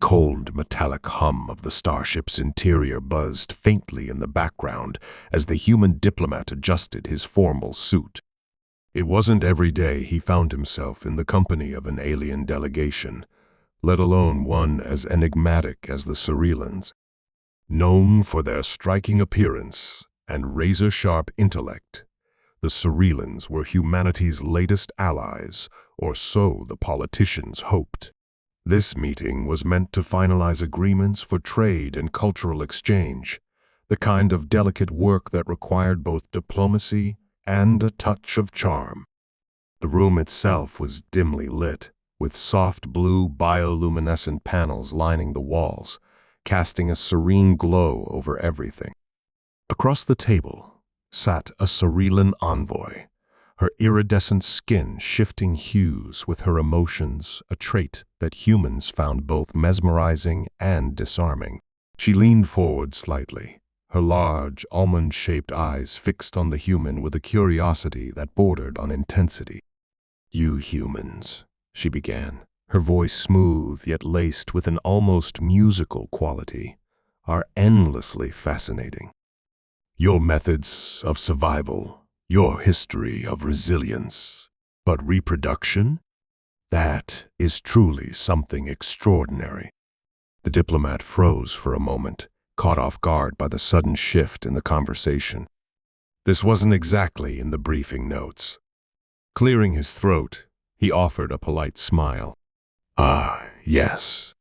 cold, metallic hum of the starship's interior buzzed faintly in the background as the human diplomat adjusted his formal suit. It wasn't every day he found himself in the company of an alien delegation, let alone one as enigmatic as the Cerealans. Known for their striking appearance and razor-sharp intellect, the Cerealans were humanity's latest allies, or so the politicians hoped. This meeting was meant to finalize agreements for trade and cultural exchange, the kind of delicate work that required both diplomacy and a touch of charm. The room itself was dimly lit, with soft blue bioluminescent panels lining the walls, casting a serene glow over everything. Across the table sat a Cerealan envoy, her iridescent skin shifting hues with her emotions, a trait that humans found both mesmerizing and disarming. She leaned forward slightly, her large, almond-shaped eyes fixed on the human with a curiosity that bordered on intensity. "You humans," she began, her voice smooth yet laced with an almost musical quality, "are endlessly fascinating. Your methods of survival, your history of resilience, but reproduction? That is truly something extraordinary." The diplomat froze for a moment, caught off guard by the sudden shift in the conversation. This wasn't exactly in the briefing notes. Clearing his throat, he offered a polite smile. "Ah, yes.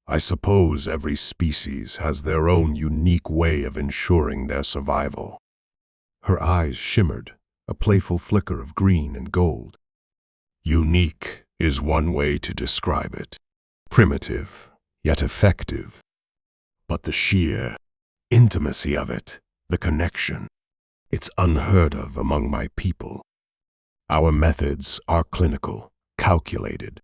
I suppose every species has their own unique way of ensuring their survival." Her eyes shimmered, a playful flicker of green and gold. "Unique is one way to describe it. Primitive, yet effective. But the sheer intimacy of it, the connection, it's unheard of among my people. Our methods are clinical, calculated.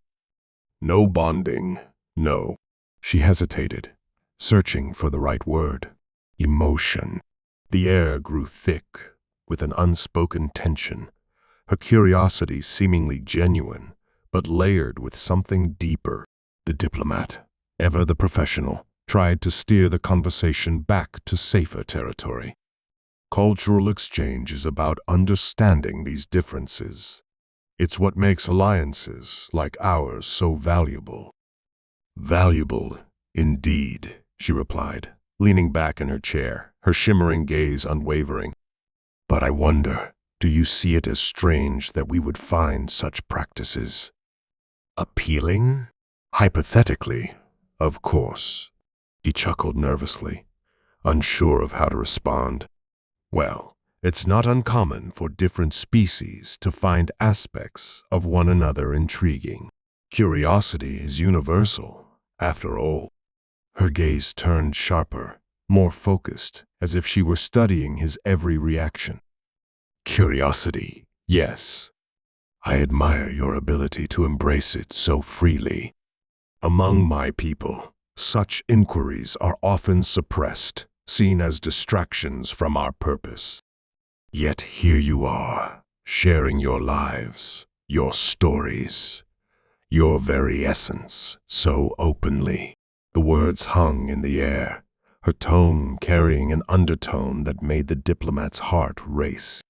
No bonding, no." She hesitated, searching for the right word. Emotion. The air grew thick, with an unspoken tension, her curiosity seemingly genuine, but layered with something deeper. The diplomat, ever the professional, tried to steer the conversation back to safer territory. "Cultural exchange is about understanding these differences. It's what makes alliances like ours so valuable." "Valuable, indeed," she replied, leaning back in her chair, her shimmering gaze unwavering. "But I wonder, do you see it as strange that we would find such practices appealing? Hypothetically, of course." He chuckled nervously, unsure of how to respond. "Well, it's not uncommon for different species to find aspects of one another intriguing. Curiosity is universal, after all." Her gaze turned sharper, more focused, as if she were studying his every reaction. "Curiosity, yes. I admire your ability to embrace it so freely. Among my people, such inquiries are often suppressed, seen as distractions from our purpose. Yet here you are, sharing your lives, your stories, your very essence, so openly." The words hung in the air, her tone carrying an undertone that made the diplomat's heart race.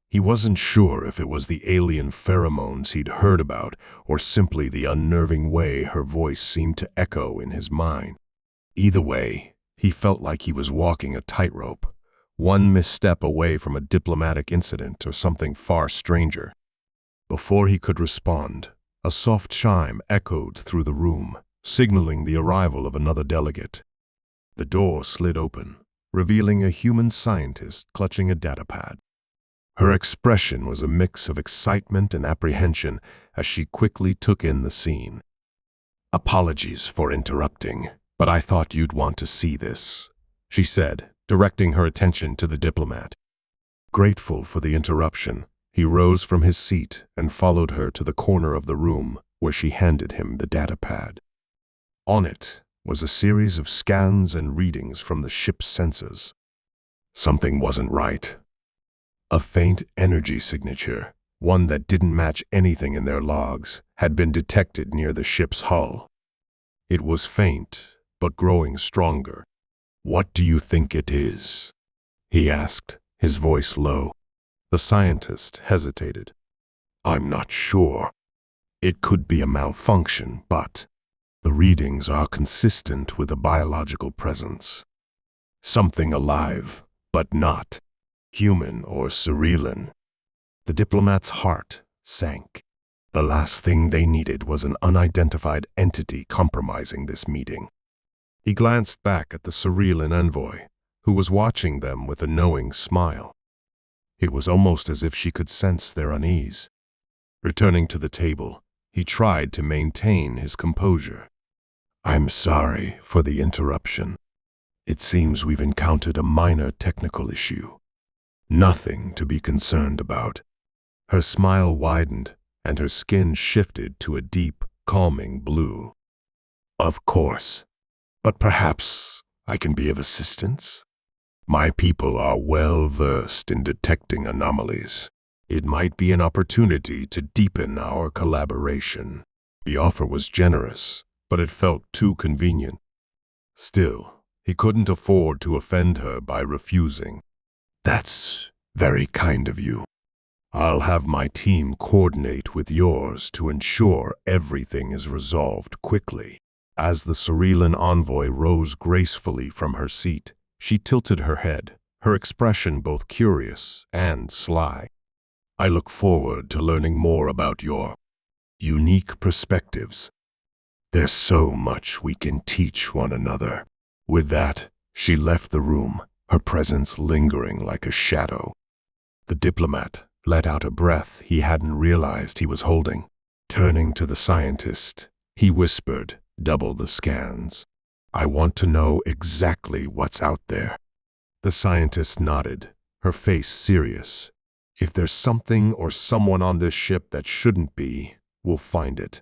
He wasn't sure if it was the alien pheromones he'd heard about or simply the unnerving way her voice seemed to echo in his mind. Either way, he felt like he was walking a tightrope, one misstep away from a diplomatic incident or something far stranger. Before he could respond, a soft chime echoed through the room, signaling the arrival of another delegate. The door slid open, revealing a human scientist clutching a datapad. Her expression was a mix of excitement and apprehension as she quickly took in the scene. "Apologies for interrupting, but I thought you'd want to see this," she said, directing her attention to the diplomat. Grateful for the interruption, he rose from his seat and followed her to the corner of the room where she handed him the datapad. On it was a series of scans and readings from the ship's sensors. Something wasn't right. A faint energy signature, one that didn't match anything in their logs, had been detected near the ship's hull. It was faint, but growing stronger. "What do you think it is?" he asked, his voice low. The scientist hesitated. "I'm not sure. It could be a malfunction, but the readings are consistent with a biological presence. Something alive, but not human or cerealan." The diplomat's heart sank. The last thing they needed was an unidentified entity compromising this meeting. He glanced back at the cerealan envoy, who was watching them with a knowing smile. It was almost as if she could sense their unease. Returning to the table, he tried to maintain his composure. "I'm sorry for the interruption. It seems we've encountered a minor technical issue. Nothing to be concerned about." Her smile widened, and her skin shifted to a deep, calming blue. "Of course, but perhaps I can be of assistance? My people are well versed in detecting anomalies. It might be an opportunity to deepen our collaboration." The offer was generous, but it felt too convenient. Still, he couldn't afford to offend her by refusing. "That's very kind of you. I'll have my team coordinate with yours to ensure everything is resolved quickly." As the cerealan envoy rose gracefully from her seat, she tilted her head, her expression both curious and sly. "I look forward to learning more about your unique perspectives. There's so much we can teach one another." With that, she left the room, her presence lingering like a shadow. The diplomat let out a breath he hadn't realized he was holding. Turning to the scientist, he whispered, "Double the scans. I want to know exactly what's out there." The scientist nodded, her face serious. "If there's something or someone on this ship that shouldn't be, we'll find it."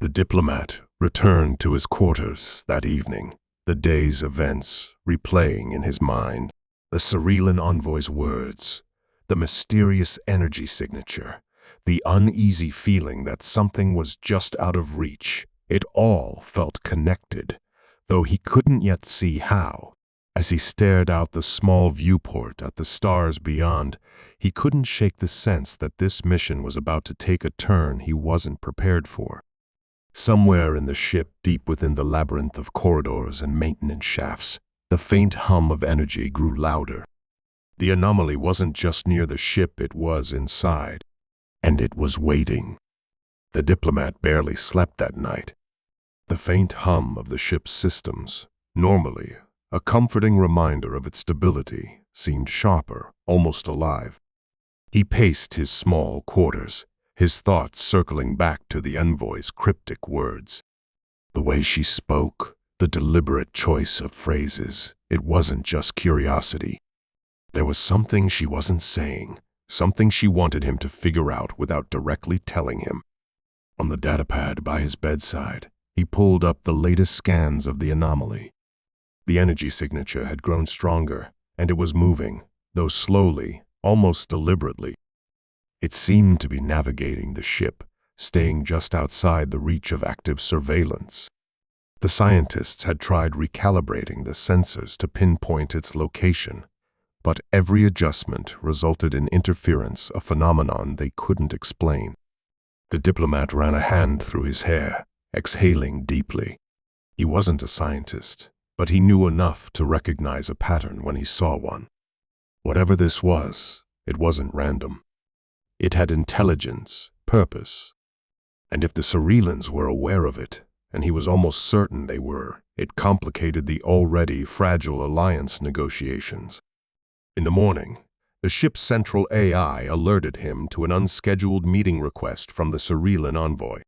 The diplomat returned to his quarters that evening, the day's events replaying in his mind. The cerealan envoy's words, the mysterious energy signature, the uneasy feeling that something was just out of reach. It all felt connected, though he couldn't yet see how. As he stared out the small viewport at the stars beyond, he couldn't shake the sense that this mission was about to take a turn he wasn't prepared for. Somewhere in the ship, deep within the labyrinth of corridors and maintenance shafts, the faint hum of energy grew louder. The anomaly wasn't just near the ship, it was inside. And it was waiting. The diplomat barely slept that night. The faint hum of the ship's systems, normally a comforting reminder of its stability, seemed sharper, almost alive. He paced his small quarters, his thoughts circling back to the envoy's cryptic words. The way she spoke, the deliberate choice of phrases, it wasn't just curiosity. There was something she wasn't saying, something she wanted him to figure out without directly telling him. On the datapad by his bedside, he pulled up the latest scans of the anomaly. The energy signature had grown stronger, and it was moving, though slowly, almost deliberately. It seemed to be navigating the ship, staying just outside the reach of active surveillance. The scientists had tried recalibrating the sensors to pinpoint its location, but every adjustment resulted in interference, a phenomenon they couldn't explain. The diplomat ran a hand through his hair, exhaling deeply. He wasn't a scientist, but he knew enough to recognize a pattern when he saw one. Whatever this was, it wasn't random. It had intelligence, purpose. And if the Cerealans were aware of it, and he was almost certain they were, it complicated the already fragile alliance negotiations. In the morning, the ship's central AI alerted him to an unscheduled meeting request from the Cerealan envoy.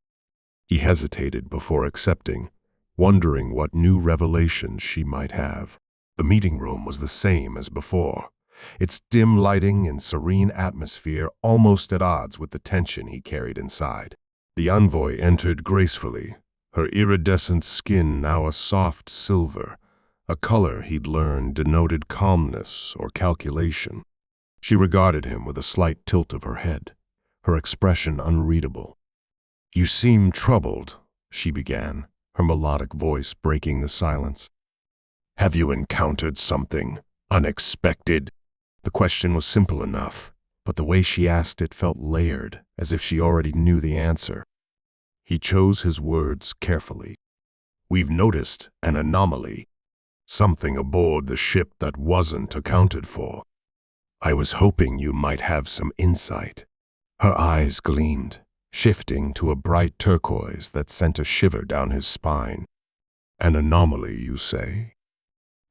He hesitated before accepting, wondering what new revelations she might have. The meeting room was the same as before, its dim lighting and serene atmosphere almost at odds with the tension he carried inside. The envoy entered gracefully, her iridescent skin now a soft silver, a color he'd learned denoted calmness or calculation. She regarded him with a slight tilt of her head, her expression unreadable. "You seem troubled," she began, her melodic voice breaking the silence. Have you encountered something unexpected? The question was simple enough, but the way she asked it felt layered, as if she already knew the answer. He chose his words carefully. We've noticed an anomaly, something aboard the ship that wasn't accounted for. I was hoping you might have some insight. Her eyes gleamed, shifting to a bright turquoise that sent a shiver down his spine. An anomaly, you say?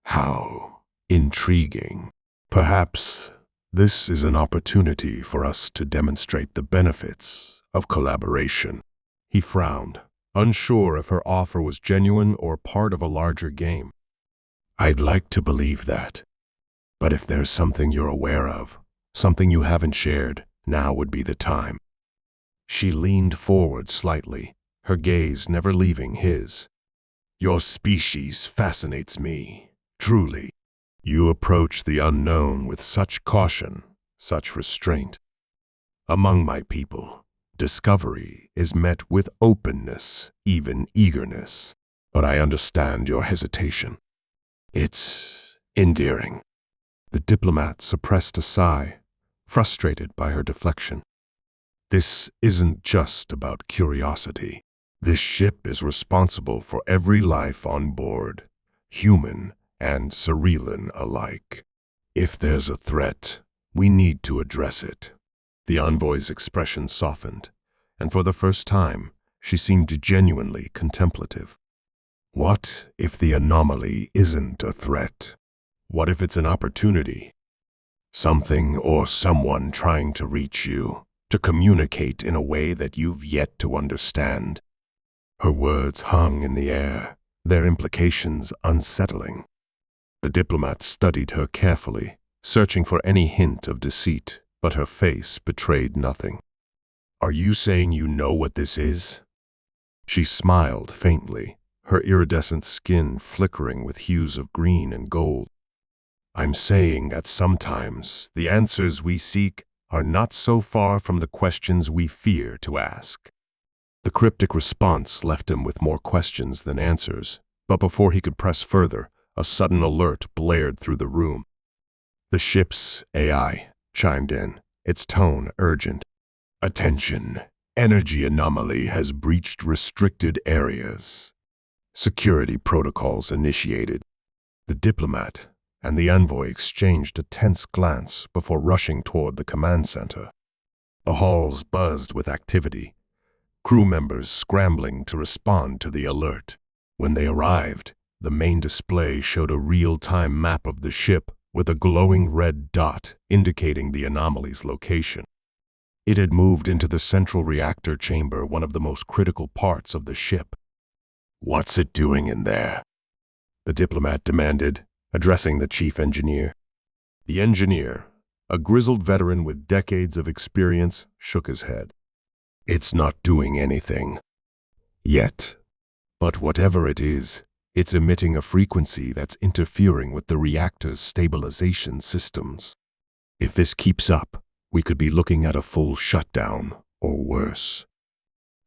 How intriguing. Perhaps this is an opportunity for us to demonstrate the benefits of collaboration. He frowned, unsure if her offer was genuine or part of a larger game. I'd like to believe that. But if there's something you're aware of, something you haven't shared, now would be the time. She leaned forward slightly, her gaze never leaving his. Your species fascinates me, truly. You approach the unknown with such caution, such restraint. Among my people, discovery is met with openness, even eagerness. But I understand your hesitation. It's endearing. The diplomat suppressed a sigh, frustrated by her deflection. This isn't just about curiosity. This ship is responsible for every life on board, human and Cerealan alike. If there's a threat, we need to address it. The envoy's expression softened, and for the first time, she seemed genuinely contemplative. What if the anomaly isn't a threat? What if it's an opportunity? Something or someone trying to reach you, to communicate in a way that you've yet to understand. Her words hung in the air, their implications unsettling. The diplomat studied her carefully, searching for any hint of deceit, but her face betrayed nothing. Are you saying you know what this is? She smiled faintly, her iridescent skin flickering with hues of green and gold. I'm saying that sometimes the answers we seek are not so far from the questions we fear to ask. The cryptic response left him with more questions than answers, but before he could press further, a sudden alert blared through the room. The ship's AI chimed in, its tone urgent. Attention, energy anomaly has breached restricted areas. Security protocols initiated. The diplomat and the envoy exchanged a tense glance before rushing toward the command center. The halls buzzed with activity, crew members scrambling to respond to the alert. When they arrived, the main display showed a real-time map of the ship with a glowing red dot indicating the anomaly's location. It had moved into the central reactor chamber, one of the most critical parts of the ship. What's it doing in there? The diplomat demanded, addressing the chief engineer. The engineer, a grizzled veteran with decades of experience, shook his head. It's not doing anything. Yet. But whatever it is, it's emitting a frequency that's interfering with the reactor's stabilization systems. If this keeps up, we could be looking at a full shutdown, or worse.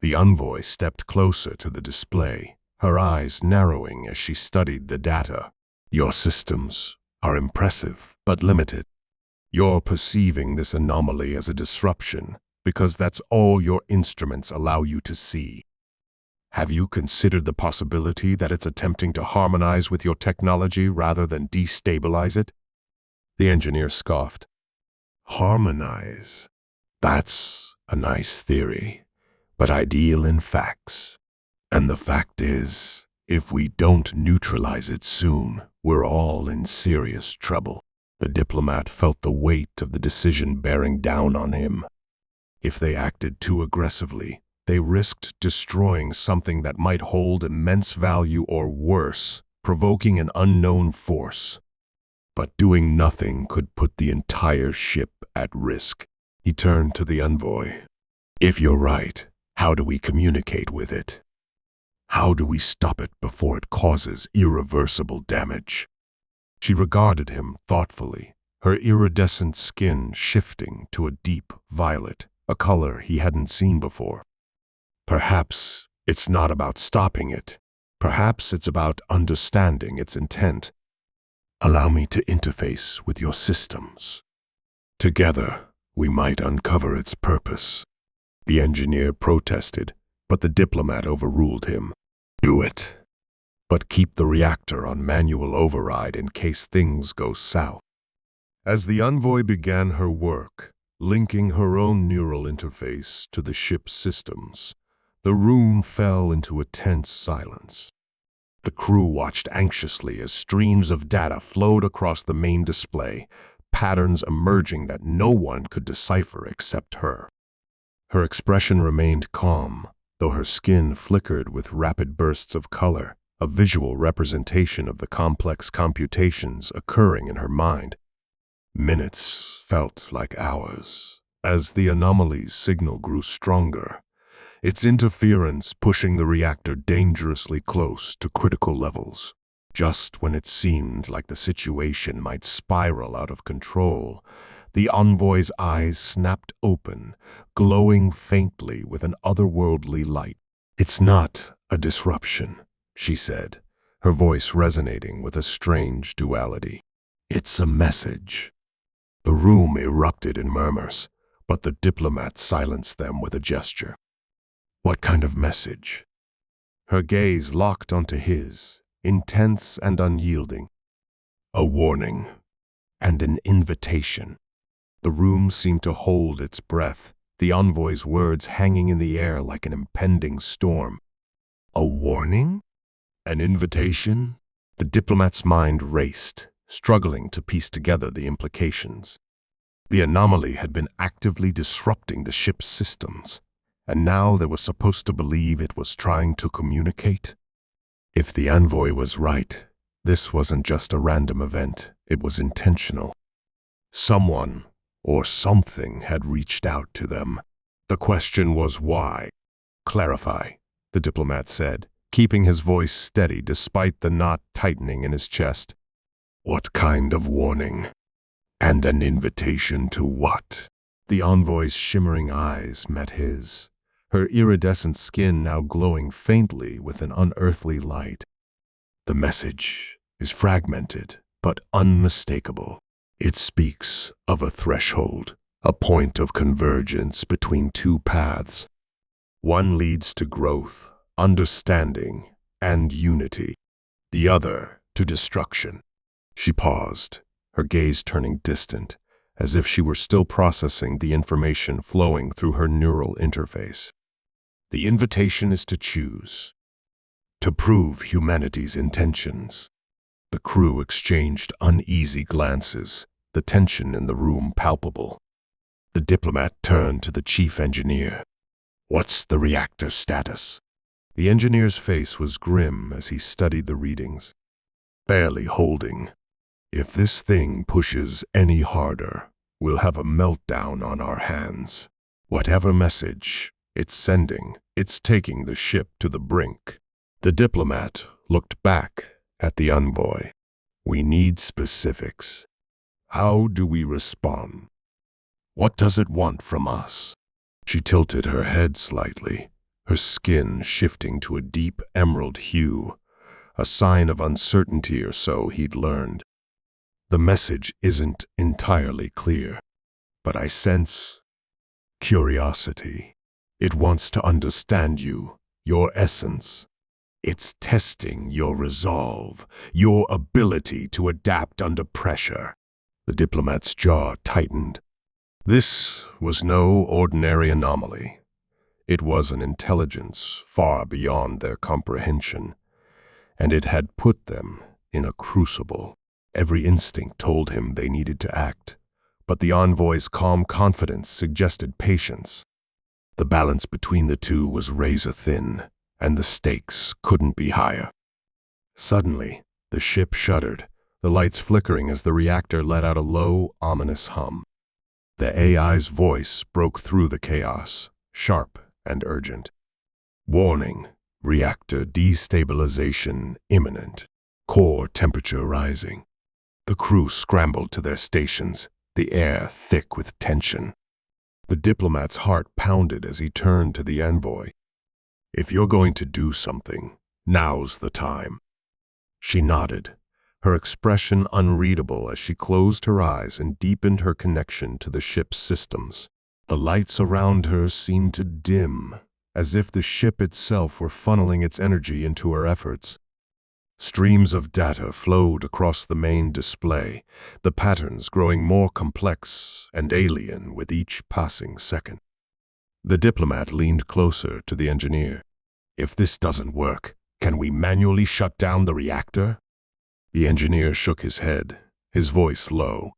The envoy stepped closer to the display, her eyes narrowing as she studied the data. Your systems are impressive, but limited. You're perceiving this anomaly as a disruption because that's all your instruments allow you to see. Have you considered the possibility that it's attempting to harmonize with your technology rather than destabilize it? The engineer scoffed. Harmonize? That's a nice theory, but ideal in facts. And the fact is, if we don't neutralize it soon, we're all in serious trouble. The diplomat felt the weight of the decision bearing down on him. If they acted too aggressively, they risked destroying something that might hold immense value or worse, provoking an unknown force. But doing nothing could put the entire ship at risk. He turned to the envoy. If you're right, how do we communicate with it? How do we stop it before it causes irreversible damage? She regarded him thoughtfully, her iridescent skin shifting to a deep violet, a color he hadn't seen before. Perhaps it's not about stopping it. Perhaps it's about understanding its intent. Allow me to interface with your systems. Together, we might uncover its purpose. The engineer protested, but the diplomat overruled him. Do it, but keep the reactor on manual override in case things go south. As the envoy began her work, linking her own neural interface to the ship's systems, the room fell into a tense silence. The crew watched anxiously as streams of data flowed across the main display, patterns emerging that no one could decipher except her. Her expression remained calm, though her skin flickered with rapid bursts of color, a visual representation of the complex computations occurring in her mind. Minutes felt like hours, as the anomaly's signal grew stronger, its interference pushing the reactor dangerously close to critical levels. Just when it seemed like the situation might spiral out of control, the envoy's eyes snapped open, glowing faintly with an otherworldly light. "It's not a disruption," she said, her voice resonating with a strange duality. "It's a message." The room erupted in murmurs, but the diplomat silenced them with a gesture. "What kind of message?" Her gaze locked onto his, intense and unyielding. "A warning and an invitation." The room seemed to hold its breath, the envoy's words hanging in the air like an impending storm. "A warning? An invitation?" The diplomat's mind raced, struggling to piece together the implications. The anomaly had been actively disrupting the ship's systems, and now they were supposed to believe it was trying to communicate. If the envoy was right, this wasn't just a random event, it was intentional. Someone or something had reached out to them. The question was why. "Clarify," the diplomat said, keeping his voice steady despite the knot tightening in his chest. "What kind of warning? And an invitation to what?" The envoy's shimmering eyes met his, her iridescent skin now glowing faintly with an unearthly light. "The message is fragmented, but unmistakable. It speaks of a threshold, a point of convergence between two paths. One leads to growth, understanding, and unity. The other to destruction." She paused, her gaze turning distant, as if she were still processing the information flowing through her neural interface. "The invitation is to choose, to prove humanity's intentions." The crew exchanged uneasy glances, the tension in the room palpable. The diplomat turned to the chief engineer. "What's the reactor status?" The engineer's face was grim as he studied the readings. "Barely holding. If this thing pushes any harder, we'll have a meltdown on our hands. Whatever message it's sending, it's taking the ship to the brink." The diplomat looked back at the envoy. "We need specifics. How do we respond? What does it want from us?" She tilted her head slightly, her skin shifting to a deep emerald hue, a sign of uncertainty or so he'd learned. "The message isn't entirely clear, but I sense curiosity. It wants to understand you, your essence. It's testing your resolve, your ability to adapt under pressure." The diplomat's jaw tightened. This was no ordinary anomaly. It was an intelligence far beyond their comprehension, and it had put them in a crucible. Every instinct told him they needed to act, but the envoy's calm confidence suggested patience. The balance between the two was razor-thin, and the stakes couldn't be higher. Suddenly, the ship shuddered, the lights flickering as the reactor let out a low, ominous hum. The AI's voice broke through the chaos, sharp and urgent. "Warning, reactor destabilization imminent. Core temperature rising." The crew scrambled to their stations, the air thick with tension. The diplomat's heart pounded as he turned to the envoy. "If you're going to do something, Now's the time." She nodded, her expression unreadable as she closed her eyes and deepened her connection to the ship's systems. The lights around her seemed to dim, as if the ship itself were funneling its energy into her efforts. Streams of data flowed across the main display, the patterns growing more complex and alien with each passing second. The diplomat leaned closer to the engineer. "If this doesn't work, can we manually shut down the reactor?" The engineer shook his head, his voice low.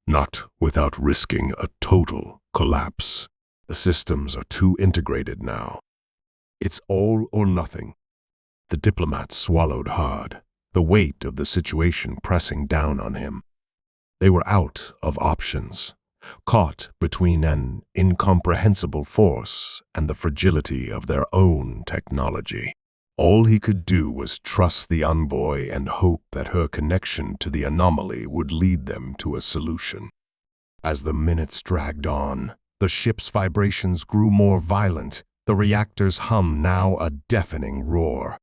"Not without risking a total collapse. The systems are too integrated now. It's all or nothing." The diplomat swallowed hard, the weight of the situation pressing down on him. They were out of options, caught between an incomprehensible force and the fragility of their own technology. All he could do was trust the envoy and hope that her connection to the anomaly would lead them to a solution. As the minutes dragged on, the ship's vibrations grew more violent, the reactor's hum now a deafening roar.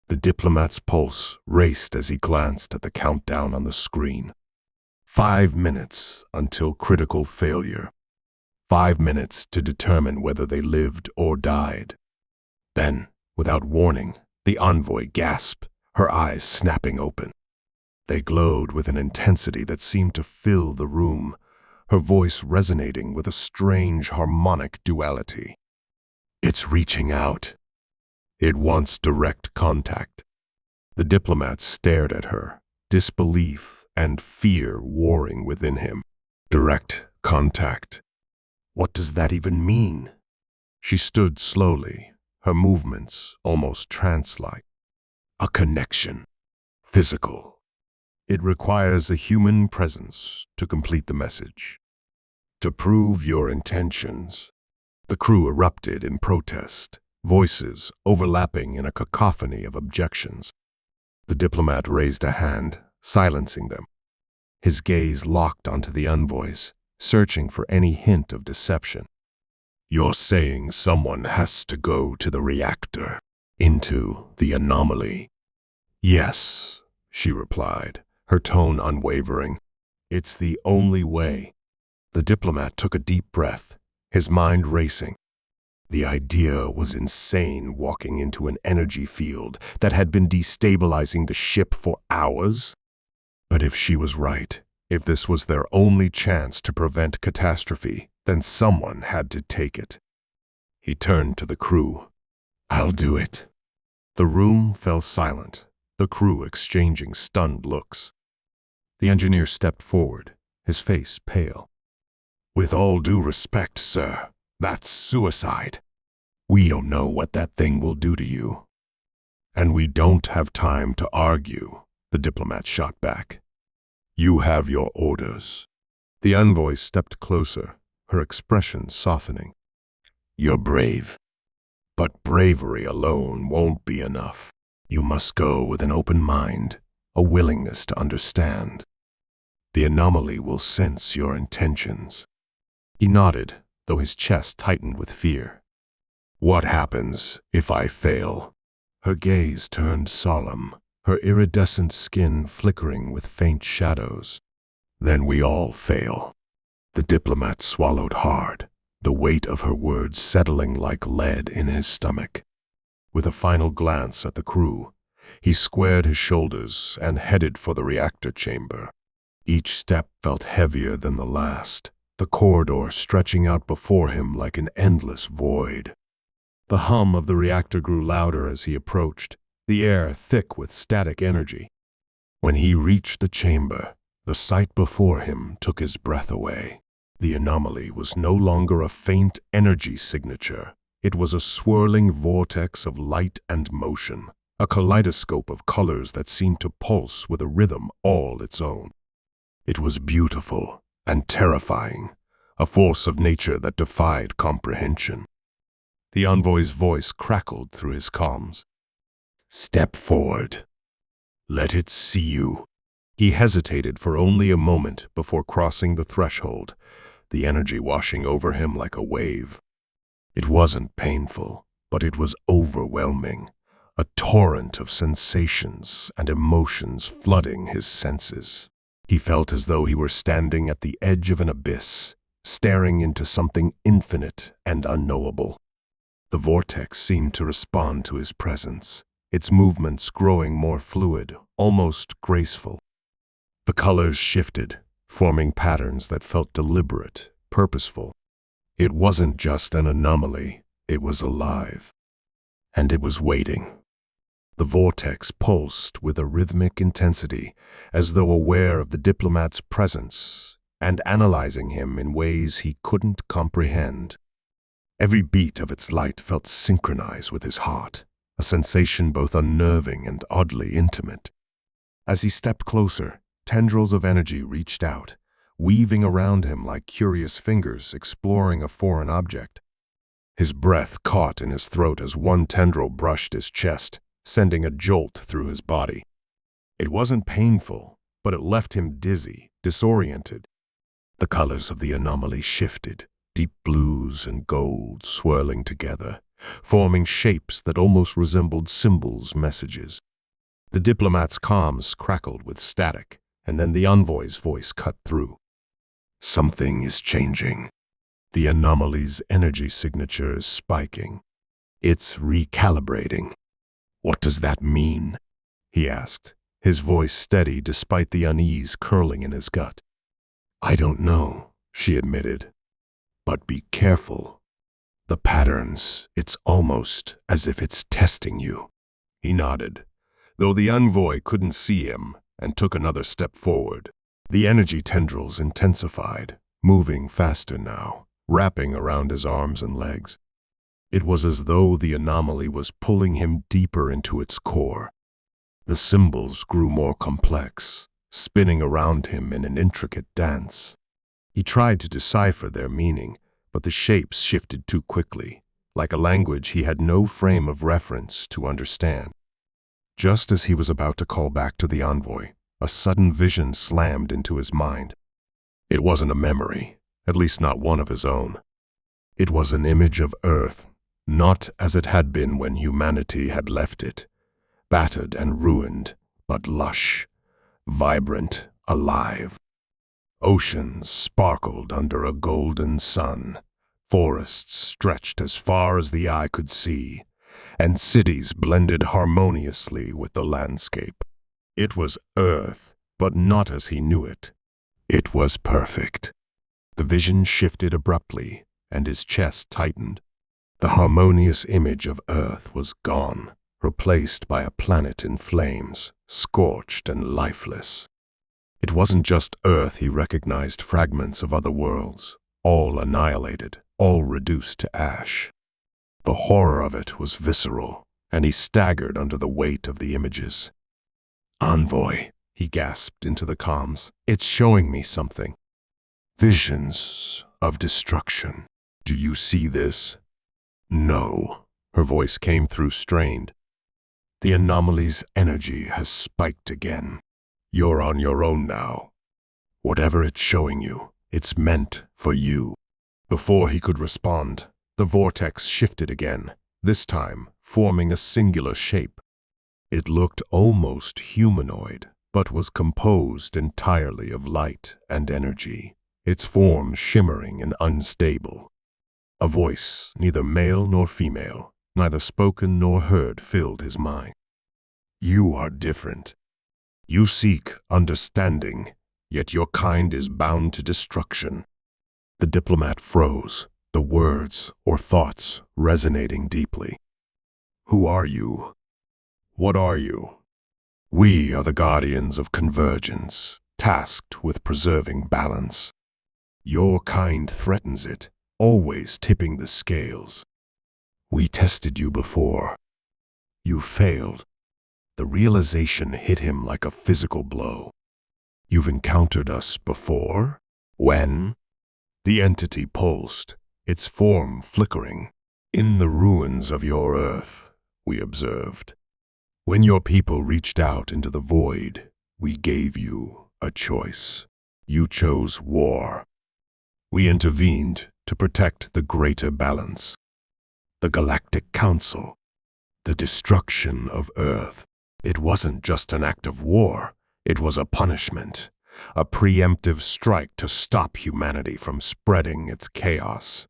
The diplomat's pulse raced as he glanced at the countdown on the screen. 5 minutes until critical failure. 5 minutes to determine whether they lived or died. Then, without warning, the envoy gasped, her eyes snapping open. They glowed with an intensity that seemed to fill the room, her voice resonating with a strange harmonic duality. "It's reaching out. It wants direct contact." The diplomat stared at her, disbelief and fear warring within him. Direct contact. What does that even mean? She stood slowly, her movements almost trance-like. A connection. Physical. It requires a human presence to complete the message. To prove your intentions. The crew erupted in protest, voices overlapping in a cacophony of objections. The diplomat raised a hand, silencing them. His gaze locked onto the envoys, searching for any hint of deception. "You're saying someone has to go to the reactor, into the anomaly?" "Yes," she replied, her tone unwavering. "It's the only way." The diplomat took a deep breath, his mind racing. The idea was insane, walking into an energy field that had been destabilizing the ship for hours. But if she was right, if this was their only chance to prevent catastrophe, then someone had to take it. He turned to the crew. "I'll do it." The room fell silent, the crew exchanging stunned looks. The engineer stepped forward, his face pale. "With all due respect, sir, that's suicide. We don't know what that thing will do to you." "And we don't have time to argue," the diplomat shot back. "You have your orders." The envoy stepped closer, her expression softening. "You're brave. But bravery alone won't be enough. You must go with an open mind, a willingness to understand. The anomaly will sense your intentions." He nodded, though his chest tightened with fear. "What happens if I fail?" Her gaze turned solemn, her iridescent skin flickering with faint shadows. "Then we all fail." The diplomat swallowed hard, the weight of her words settling like lead in his stomach. With a final glance at the crew, he squared his shoulders and headed for the reactor chamber. Each step felt heavier than the last, the corridor stretching out before him like an endless void. The hum of the reactor grew louder as he approached, the air thick with static energy. When he reached the chamber, the sight before him took his breath away. The anomaly was no longer a faint energy signature. It was a swirling vortex of light and motion, a kaleidoscope of colors that seemed to pulse with a rhythm all its own. It was beautiful and terrifying, a force of nature that defied comprehension. The envoy's voice crackled through his comms. "Step forward. Let it see you." He hesitated for only a moment before crossing the threshold, the energy washing over him like a wave. It wasn't painful, but it was overwhelming, a torrent of sensations and emotions flooding his senses. He felt as though he were standing at the edge of an abyss, staring into something infinite and unknowable. The vortex seemed to respond to his presence, its movements growing more fluid, almost graceful. The colors shifted, forming patterns that felt deliberate, purposeful. It wasn't just an anomaly, it was alive. And it was waiting. The vortex pulsed with a rhythmic intensity, as though aware of the diplomat's presence and analyzing him in ways he couldn't comprehend. Every beat of its light felt synchronized with his heart, a sensation both unnerving and oddly intimate. As he stepped closer, tendrils of energy reached out, weaving around him like curious fingers exploring a foreign object. His breath caught in his throat as one tendril brushed his chest, sending a jolt through his body. It wasn't painful, but it left him dizzy, disoriented. The colors of the anomaly shifted, deep blues and gold swirling together, forming shapes that almost resembled symbols, messages. The diplomat's comms crackled with static, and then the envoy's voice cut through. Something is changing. The anomaly's energy signature is spiking. It's recalibrating. What does that mean? He asked, his voice steady despite the unease curling in his gut. I don't know, she admitted. But be careful. The patterns, it's almost as if it's testing you. He nodded, though the envoy couldn't see him, and took another step forward. The energy tendrils intensified, moving faster now, wrapping around his arms and legs. It was as though the anomaly was pulling him deeper into its core. The symbols grew more complex, spinning around him in an intricate dance. He tried to decipher their meaning, but the shapes shifted too quickly, like a language he had no frame of reference to understand. Just as he was about to call back to the envoy, a sudden vision slammed into his mind. It wasn't a memory, at least not one of his own. It was an image of Earth, not as it had been when humanity had left it, battered and ruined, but lush, vibrant, alive. Oceans sparkled under a golden sun, forests stretched as far as the eye could see, and cities blended harmoniously with the landscape. It was Earth, but not as he knew it. It was perfect. The vision shifted abruptly, and his chest tightened. The harmonious image of Earth was gone, replaced by a planet in flames, scorched and lifeless. It wasn't just Earth he recognized, fragments of other worlds, all annihilated, all reduced to ash. The horror of it was visceral, and he staggered under the weight of the images. Envoy, he gasped into the comms, it's showing me something. Visions of destruction. Do you see this? No. Her voice came through strained. The anomaly's energy has spiked again. You're on your own now. Whatever it's showing you, it's meant for you. Before he could respond, the vortex shifted again, this time forming a singular shape. It looked almost humanoid, but was composed entirely of light and energy, its form shimmering and unstable. A voice, neither male nor female, neither spoken nor heard, filled his mind. You are different. You seek understanding, yet your kind is bound to destruction. The diplomat froze, the words or thoughts resonating deeply. Who are you? What are you? We are the guardians of convergence, tasked with preserving balance. Your kind threatens it, always tipping the scales. We tested you before. You failed. The realization hit him like a physical blow. You've encountered us before? When? The entity pulsed, its form flickering. In the ruins of your Earth, we observed. When your people reached out into the void, we gave you a choice. You chose war. We intervened to protect the greater balance. The Galactic Council. The destruction of Earth. It wasn't just an act of war. It was a punishment, a preemptive strike to stop humanity from spreading its chaos.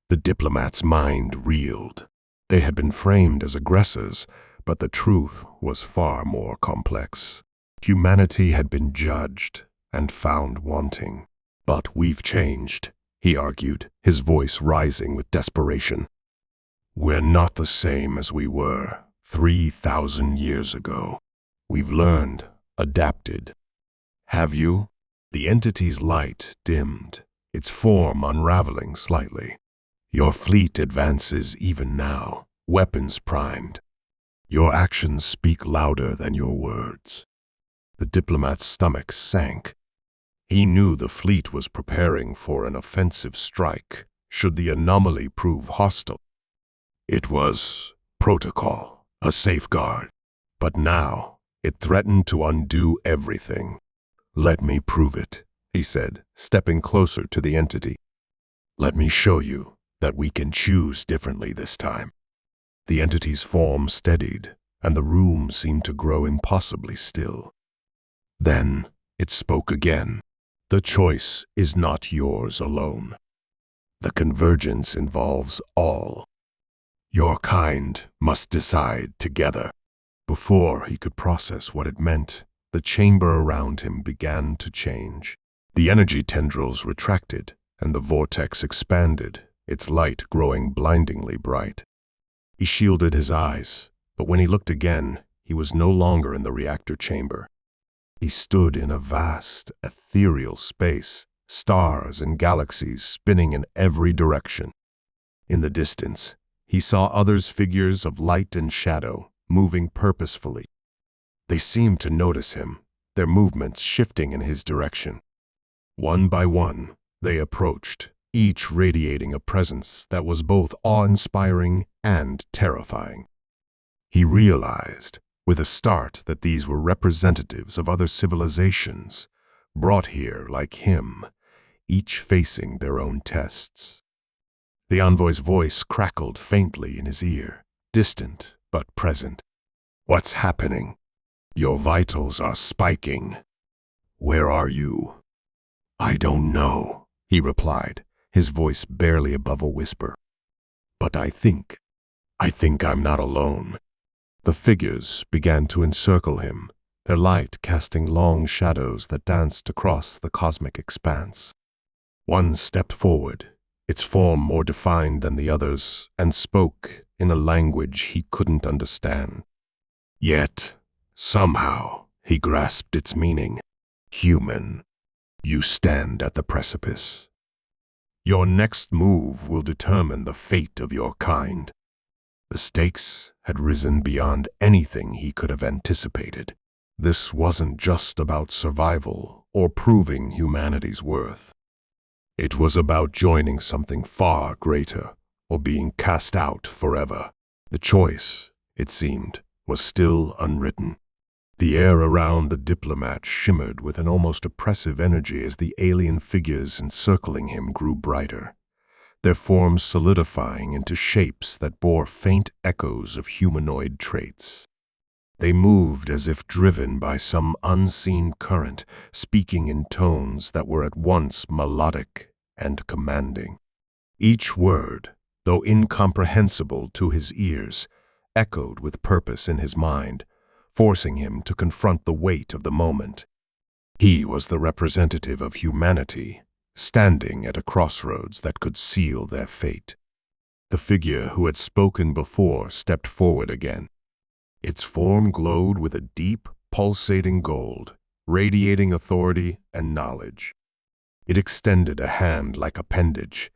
The diplomat's mind reeled. They had been framed as aggressors, but the truth was far more complex. Humanity had been judged and found wanting. But we've changed, he argued, his voice rising with desperation. We're not the same as we were 3,000 years ago. We've learned, adapted. Have you? The entity's light dimmed, its form unraveling slightly. Your fleet advances even now, weapons primed. Your actions speak louder than your words. The diplomat's stomach sank. He knew the fleet was preparing for an offensive strike, should the anomaly prove hostile. It was protocol, a safeguard. But now, it threatened to undo everything. Let me prove it, he said, stepping closer to the entity. Let me show you that we can choose differently this time. The entity's form steadied, and the room seemed to grow impossibly still. Then it spoke again. The choice is not yours alone. The convergence involves all. Your kind must decide together. Before he could process what it meant, the chamber around him began to change. The energy tendrils retracted, and the vortex expanded, its light growing blindingly bright. He shielded his eyes, but when he looked again, he was no longer in the reactor chamber. He stood in a vast, ethereal space, stars and galaxies spinning in every direction. In the distance, he saw others' figures of light and shadow, moving purposefully. They seemed to notice him, their movements shifting in his direction. One by one, they approached, each radiating a presence that was both awe-inspiring and terrifying. He realized, with a start, that these were representatives of other civilizations, brought here like him, each facing their own tests. The envoy's voice crackled faintly in his ear, distant but present. What's happening? Your vitals are spiking. Where are you? I don't know, he replied, his voice barely above a whisper. But I think I'm not alone. The figures began to encircle him, their light casting long shadows that danced across the cosmic expanse. One stepped forward, its form more defined than the others, and spoke in a language he couldn't understand. Yet, somehow, he grasped its meaning. Human, you stand at the precipice. Your next move will determine the fate of your kind. The stakes had risen beyond anything he could have anticipated. This wasn't just about survival or proving humanity's worth. It was about joining something far greater or being cast out forever. The choice, it seemed, was still unwritten. The air around the diplomat shimmered with an almost oppressive energy as the alien figures encircling him grew brighter, their forms solidifying into shapes that bore faint echoes of humanoid traits. They moved as if driven by some unseen current, speaking in tones that were at once melodic and commanding. Each word, though incomprehensible to his ears, echoed with purpose in his mind, forcing him to confront the weight of the moment. He was the representative of humanity, standing at a crossroads that could seal their fate. The figure who had spoken before stepped forward again. Its form glowed with a deep, pulsating gold, radiating authority and knowledge. It extended a hand like appendage,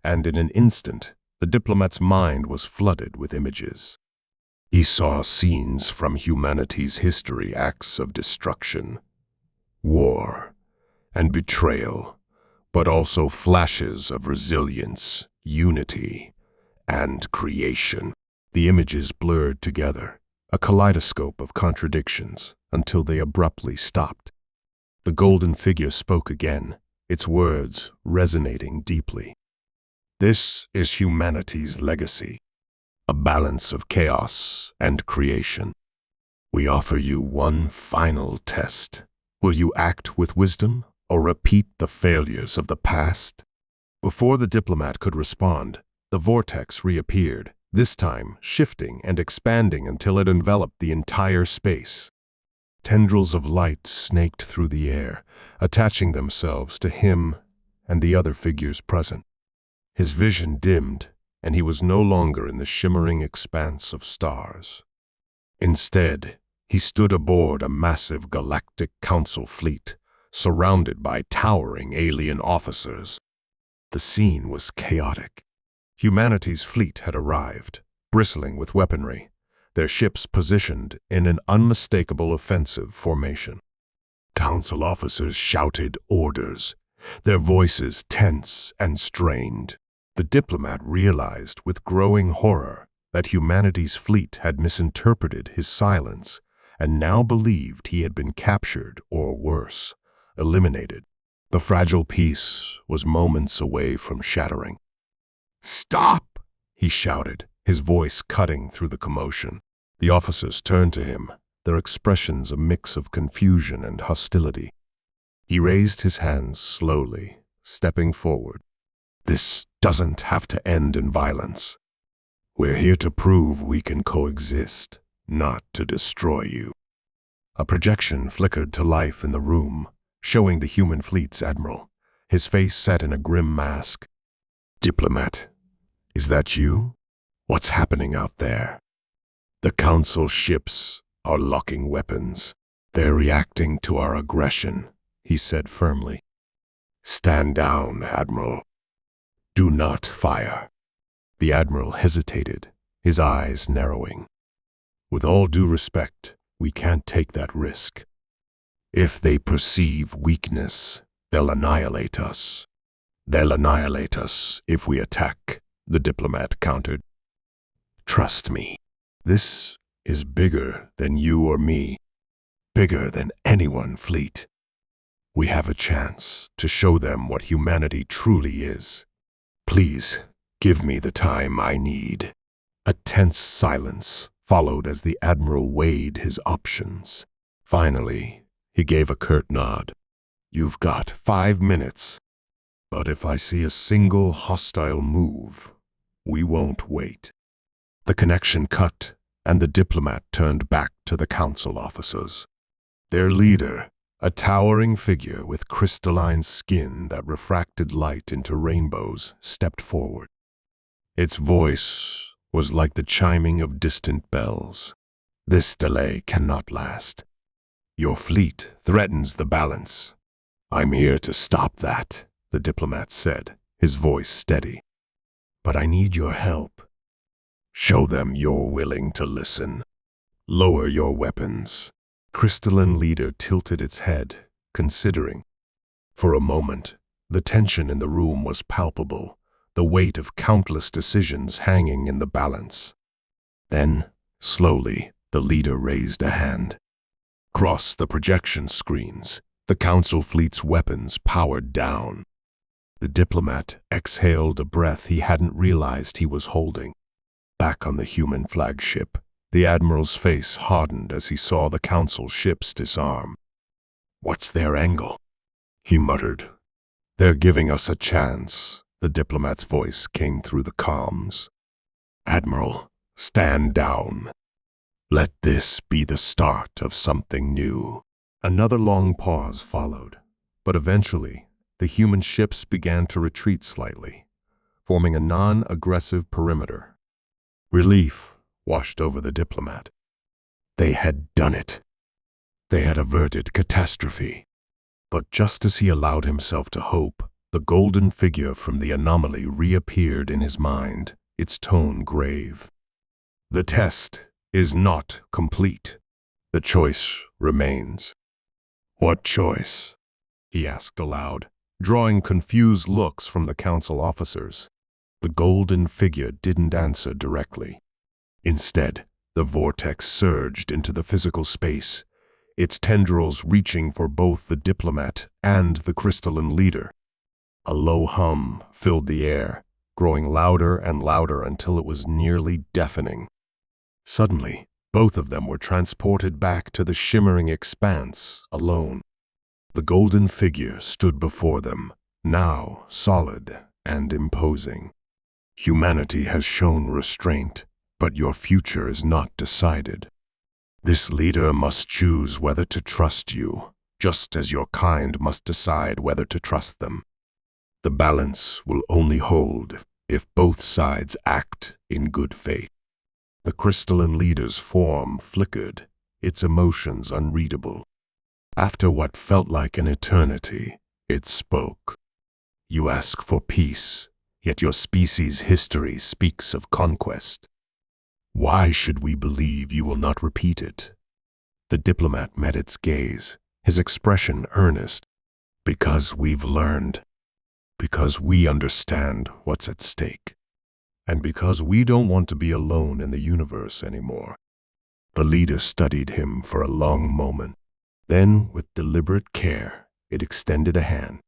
and in an instant, the diplomat's mind was flooded with images. He saw scenes from humanity's history, acts of destruction, war, and betrayal, but also flashes of resilience, unity, and creation. The images blurred together, a kaleidoscope of contradictions, until they abruptly stopped. The golden figure spoke again, its words resonating deeply. This is humanity's legacy. a balance of chaos and creation. We offer you one final test. Will you act with wisdom or repeat the failures of the past? Before the diplomat could respond, the vortex reappeared, this time shifting and expanding until it enveloped the entire space. Tendrils of light snaked through the air, attaching themselves to him and the other figures present. His vision dimmed, and he was no longer in the shimmering expanse of stars. Instead, he stood aboard a massive galactic council fleet, surrounded by towering alien officers. The scene was chaotic. Humanity's fleet had arrived, bristling with weaponry, their ships positioned in an unmistakable offensive formation. Council officers shouted orders, their voices tense and strained. The diplomat realized with growing horror that humanity's fleet had misinterpreted his silence and now believed he had been captured or worse, eliminated. The fragile peace was moments away from shattering. "Stop!" he shouted, his voice cutting through the commotion. The officers turned to him, their expressions a mix of confusion and hostility. He raised his hands slowly, stepping forward. "This doesn't have to end in violence. We're here to prove we can coexist, not to destroy you." A projection flickered to life in the room, showing the human fleet's admiral, his face set in a grim mask. "Diplomat, is that you? What's happening out there?" "The council ships are locking weapons. They're reacting to our aggression," he said firmly. "Stand down, Admiral. Do not fire." The Admiral hesitated, his eyes narrowing. "With all due respect, we can't take that risk. If they perceive weakness, they'll annihilate us." "They'll annihilate us if we attack," the diplomat countered. "Trust me, this is bigger than you or me, bigger than anyone, fleet. We have a chance to show them what humanity truly is. Please, give me the time I need." A tense silence followed as the Admiral weighed his options. Finally, he gave a curt nod. "You've got 5 minutes. But if I see a single hostile move, we won't wait." The connection cut, and the diplomat turned back to the council officers. Their leader, a towering figure with crystalline skin that refracted light into rainbows, stepped forward. Its voice was like the chiming of distant bells. "This delay cannot last. Your fleet threatens the balance. I'm here to stop that," the diplomat said, his voice steady. "But I need your help. Show them you're willing to listen. Lower your weapons." Crystalline leader tilted its head, considering. For a moment, the tension in the room was palpable, the weight of countless decisions hanging in the balance. Then, slowly, the leader raised a hand. Across the projection screens, the council fleet's weapons powered down. The diplomat exhaled a breath he hadn't realized he was holding. Back on the human flagship, the Admiral's face hardened as he saw the council ships disarm. "What's their angle?" he muttered. "They're giving us a chance," the diplomat's voice came through the comms. "Admiral, stand down. Let this be the start of something new." Another long pause followed, but eventually, the human ships began to retreat slightly, forming a non-aggressive perimeter. Relief washed over the diplomat. They had done it. They had averted catastrophe. But just as he allowed himself to hope, the golden figure from the anomaly reappeared in his mind, its tone grave. "The test is not complete. The choice remains." "What choice?" he asked aloud, drawing confused looks from the council officers. The golden figure didn't answer directly. Instead, the vortex surged into the physical space, its tendrils reaching for both the diplomat and the crystalline leader. A low hum filled the air, growing louder and louder until it was nearly deafening. Suddenly, both of them were transported back to the shimmering expanse alone. The golden figure stood before them, now solid and imposing. Humanity has shown restraint, but your future is not decided. This leader must choose whether to trust you, just as your kind must decide whether to trust them. The balance will only hold if both sides act in good faith. The crystalline leader's form flickered, its emotions unreadable. After what felt like an eternity, it spoke. You ask for peace, yet your species' history speaks of conquest. Why should we believe you will not repeat it? The diplomat met its gaze, his expression earnest. Because we've learned. Because we understand what's at stake. And because we don't want to be alone in the universe anymore. The leader studied him for a long moment. Then, with deliberate care, it extended a hand.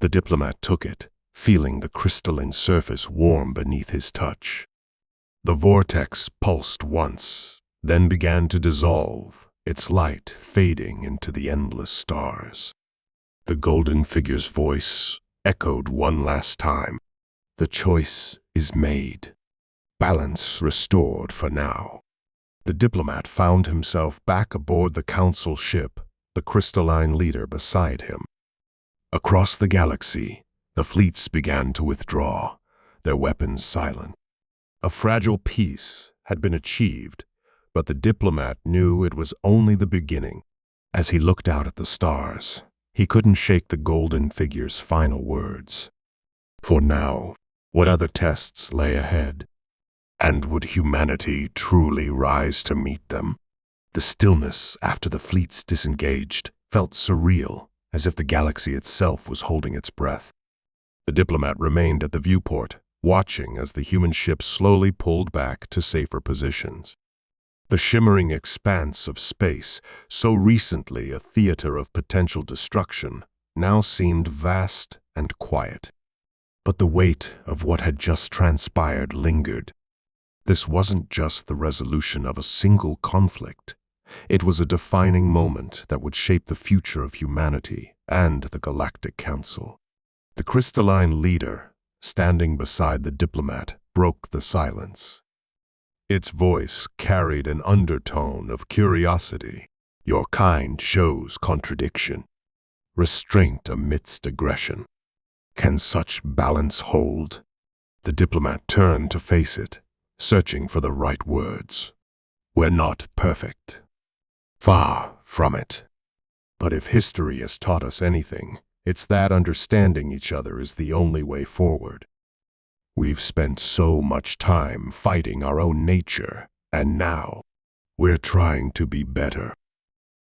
The diplomat took it, feeling the crystalline surface warm beneath his touch. The vortex pulsed once, then began to dissolve, its light fading into the endless stars. The golden figure's voice echoed one last time. The choice is made. Balance restored for now. The diplomat found himself back aboard the council ship, the crystalline leader beside him. Across the galaxy, the fleets began to withdraw, their weapons silent. A fragile peace had been achieved, but the diplomat knew it was only the beginning. As he looked out at the stars, he couldn't shake the golden figure's final words. For now, what other tests lay ahead? And would humanity truly rise to meet them? The stillness after the fleets disengaged felt surreal, as if the galaxy itself was holding its breath. The diplomat remained at the viewport, watching as the human ship slowly pulled back to safer positions. The shimmering expanse of space, so recently a theater of potential destruction, now seemed vast and quiet. But the weight of what had just transpired lingered. This wasn't just the resolution of a single conflict. It was a defining moment that would shape the future of humanity and the Galactic Council. The crystalline leader, standing beside the diplomat, broke the silence. Its voice carried an undertone of curiosity. Your kind shows contradiction, restraint amidst aggression. Can such balance hold? The diplomat turned to face it, searching for the right words. We're not perfect. Far from it. But if history has taught us anything, it's that understanding each other is the only way forward. We've spent so much time fighting our own nature, and now we're trying to be better.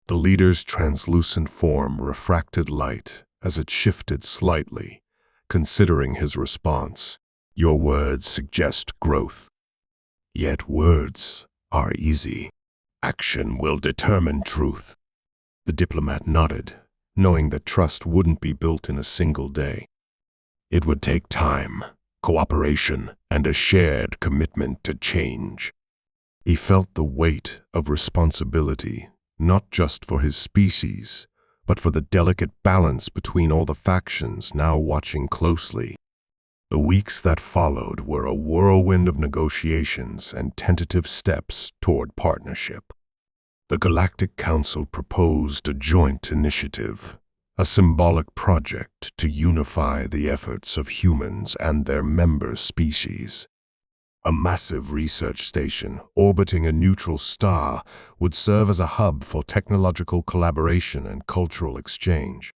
The leader's translucent form refracted light as it shifted slightly, considering his response. Your words suggest growth. Yet words are easy. Action will determine truth. The diplomat nodded, knowing that trust wouldn't be built in a single day. It would take time, cooperation, and a shared commitment to change. He felt the weight of responsibility, not just for his species, but for the delicate balance between all the factions now watching closely. The weeks that followed were a whirlwind of negotiations and tentative steps toward partnership. The Galactic Council proposed a joint initiative, a symbolic project to unify the efforts of humans and their member species. A massive research station orbiting a neutral star would serve as a hub for technological collaboration and cultural exchange.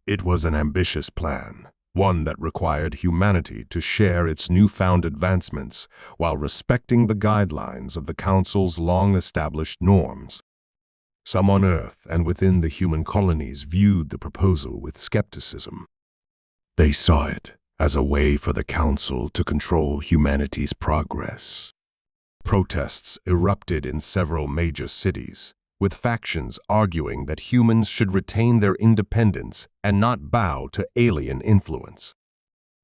It was an ambitious plan, one that required humanity to share its newfound advancements while respecting the guidelines of the Council's long-established norms. Some on Earth and within the human colonies viewed the proposal with skepticism. They saw it as a way for the Council to control humanity's progress. Protests erupted in several major cities, with factions arguing that humans should retain their independence and not bow to alien influence.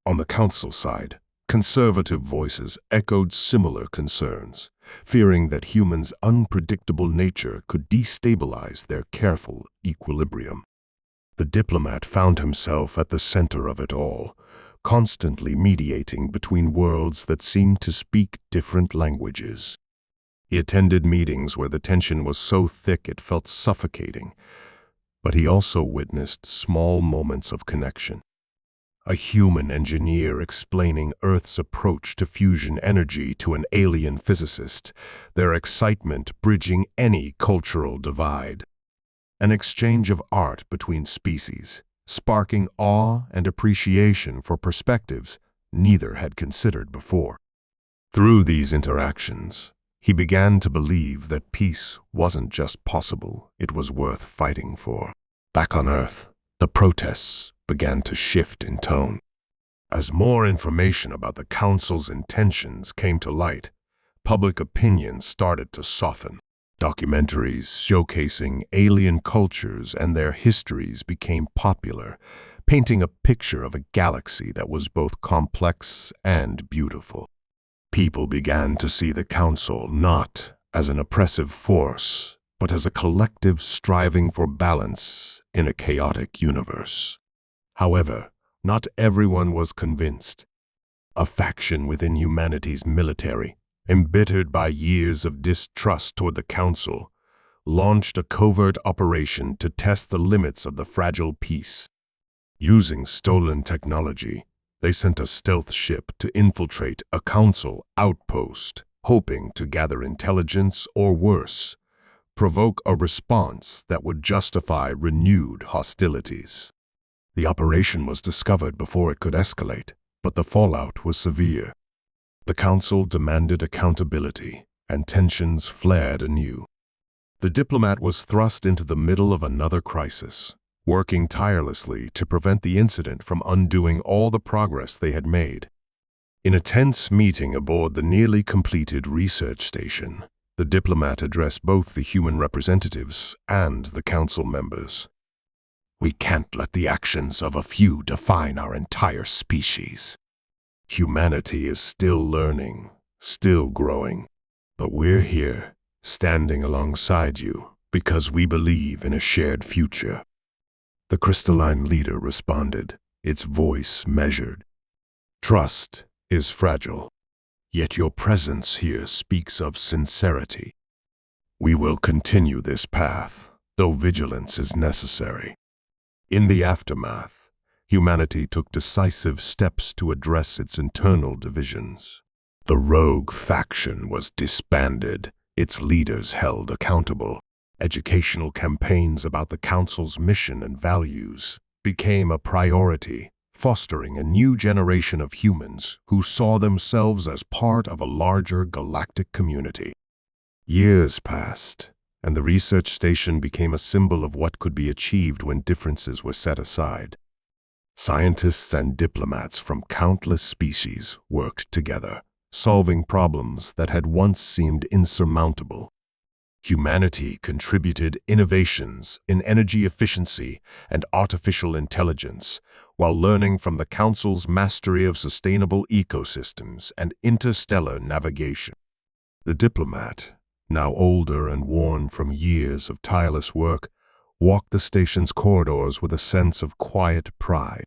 On the Council side, Conservative voices echoed similar concerns, fearing that humans' unpredictable nature could destabilize their careful equilibrium. The diplomat found himself at the center of it all, constantly mediating between worlds that seemed to speak different languages. He attended meetings where the tension was so thick it felt suffocating, but he also witnessed small moments of connection. A human engineer explaining Earth's approach to fusion energy to an alien physicist, their excitement bridging any cultural divide. An exchange of art between species, sparking awe and appreciation for perspectives neither had considered before. Through these interactions, he began to believe that peace wasn't just possible, it was worth fighting for. Back on Earth, the protests began to shift in tone. As more information about the Council's intentions came to light, public opinion started to soften. Documentaries showcasing alien cultures and their histories became popular, painting a picture of a galaxy that was both complex and beautiful. People began to see the Council not as an oppressive force, but as a collective striving for balance in a chaotic universe. However, not everyone was convinced. A faction within humanity's military, embittered by years of distrust toward the Council, launched a covert operation to test the limits of the fragile peace. Using stolen technology, they sent a stealth ship to infiltrate a Council outpost, hoping to gather intelligence or worse, provoke a response that would justify renewed hostilities. The operation was discovered before it could escalate, but the fallout was severe. The Council demanded accountability, and tensions flared anew. The diplomat was thrust into the middle of another crisis, working tirelessly to prevent the incident from undoing all the progress they had made. In a tense meeting aboard the nearly completed research station, the diplomat addressed both the human representatives and the Council members. "We can't let the actions of a few define our entire species. Humanity is still learning, still growing, but we're here, standing alongside you, because we believe in a shared future." The crystalline leader responded, its voice measured. "Trust is fragile, yet your presence here speaks of sincerity. We will continue this path, though vigilance is necessary." In the aftermath, humanity took decisive steps to address its internal divisions. The rogue faction was disbanded, its leaders held accountable. Educational campaigns about the Council's mission and values became a priority, fostering a new generation of humans who saw themselves as part of a larger galactic community. Years passed, and the research station became a symbol of what could be achieved when differences were set aside. Scientists and diplomats from countless species worked together, solving problems that had once seemed insurmountable. Humanity contributed innovations in energy efficiency and artificial intelligence, while learning from the Council's mastery of sustainable ecosystems and interstellar navigation. The diplomat, now older and worn from years of tireless work, walked the station's corridors with a sense of quiet pride.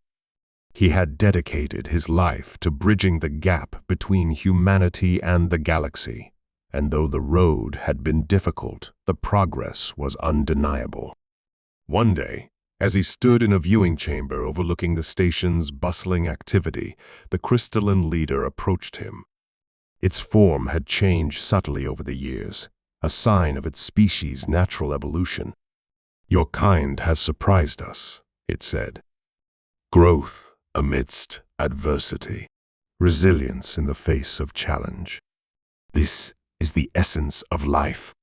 He had dedicated his life to bridging the gap between humanity and the galaxy, and though the road had been difficult, the progress was undeniable. One day, as he stood in a viewing chamber overlooking the station's bustling activity, the crystalline leader approached him. Its form had changed subtly over the years, a sign of its species' natural evolution. "Your kind has surprised us," it said. "Growth amidst adversity, resilience in the face of challenge. This is the essence of life."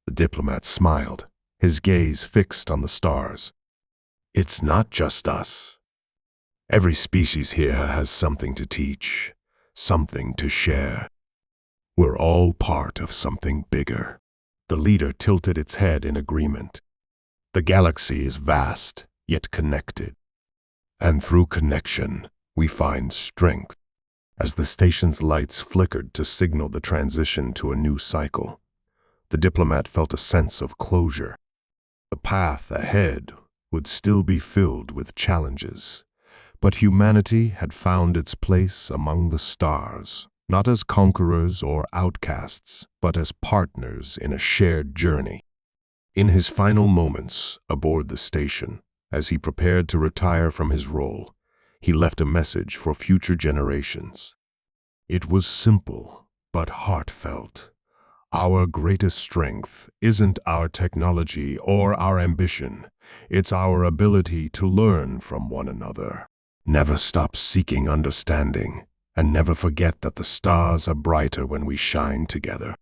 The diplomat smiled, his gaze fixed on the stars. "It's not just us. Every species here has something to teach, something to share. We're all part of something bigger." The leader tilted its head in agreement. "The galaxy is vast, yet connected. And through connection, we find strength. As the station's lights flickered to signal the transition to a new cycle, the diplomat felt a sense of closure. The path ahead would still be filled with challenges, but humanity had found its place among the stars, not as conquerors or outcasts, but as partners in a shared journey. In his final moments aboard the station, as he prepared to retire from his role, he left a message for future generations. It was simple, but heartfelt. Our greatest strength isn't our technology or our ambition. It's our ability to learn from one another. Never stop seeking understanding, and never forget that the stars are brighter when we shine together.